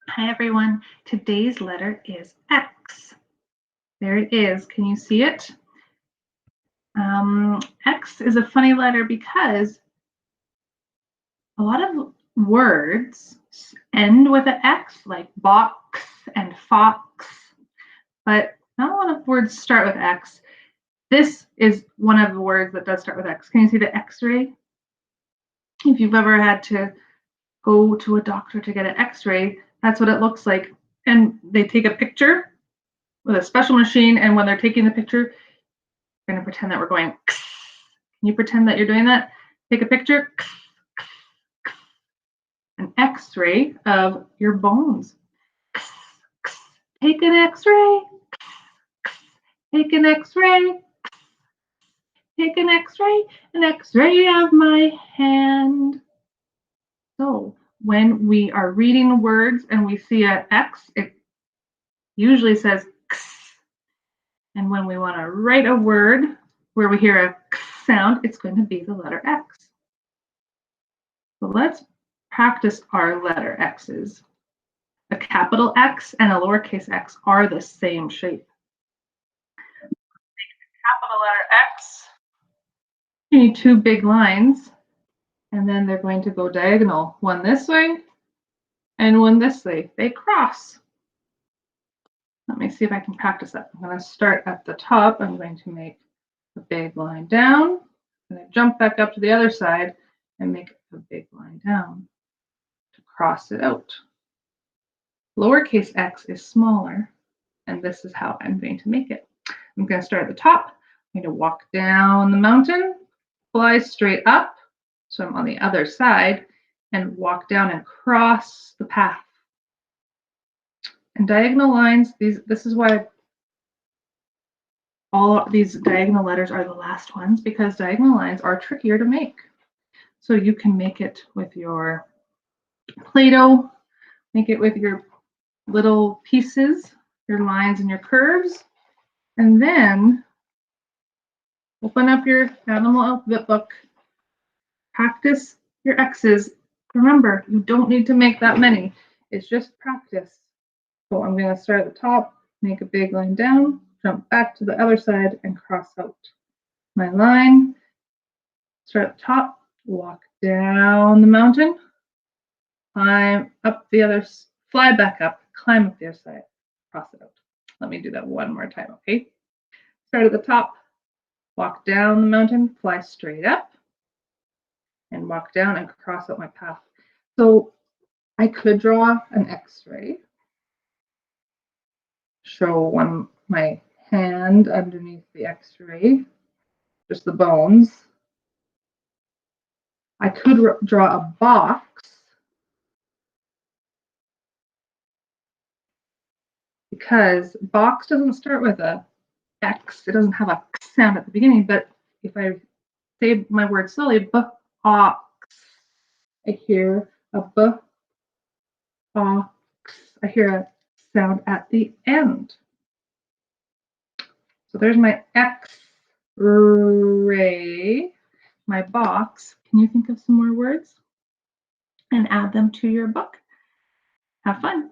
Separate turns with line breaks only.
Hi everyone, today's letter is X. There it is, can you see it? X is a funny letter because a lot of words end with an X, like box and fox, but not a lot of words start with X. This is one of the words that does start with X. Can you see the X-ray? If you've ever had to go to a doctor to get an X-ray, that's what it looks like. And they take a picture with a special machine, and when they're taking the picture, we're going to pretend that we're going. Can you pretend that you're doing that? Take a picture. An X-ray of your bones. Take an X-ray. Take an X-ray. Take an X-ray. An X-ray of my hand. So when we are reading words and we see an X, it usually says X. And when we want to write a word where we hear a X sound, it's going to be the letter X. So let's practice our letter X's. A capital X and a lowercase x are the same shape. Capital letter X, you need two big lines, and then they're going to go diagonal, one this way and one this way. They cross. Let me see if I can practice that. I'm going to start at the top. I'm going to make a big line down, and I jump back up to the other side and make a big line down to cross it out. Lowercase x is smaller, and this is how I'm going to make it. I'm going to start at the top. I'm going to walk down the mountain, fly straight up, so I'm on the other side, and walk down and cross the path. And diagonal lines, this is why all these diagonal letters are the last ones, because diagonal lines are trickier to make. So you can make it with your Play-Doh, make it with your little pieces, your lines and your curves, and then open up your animal alphabet book, practice your X's. Remember, you don't need to make that many. It's just practice. So I'm going to start at the top, make a big line down, jump back to the other side, and cross out my line. Start at the top, walk down the mountain, climb up the other, fly back up, climb up the other side, cross it out. Let me do that one more time, okay? Start at the top, walk down the mountain, fly straight up, and walk down and cross out my path. So I could draw an X-ray, show my hand underneath the X-ray, just the bones. I could draw a box, because box doesn't start with a X. It doesn't have a sound at the beginning, but if I say my word slowly, box, I hear a box. I hear a sound at the end. So there's my X-ray, my box. Can you think of some more words and add them to your book? Have fun.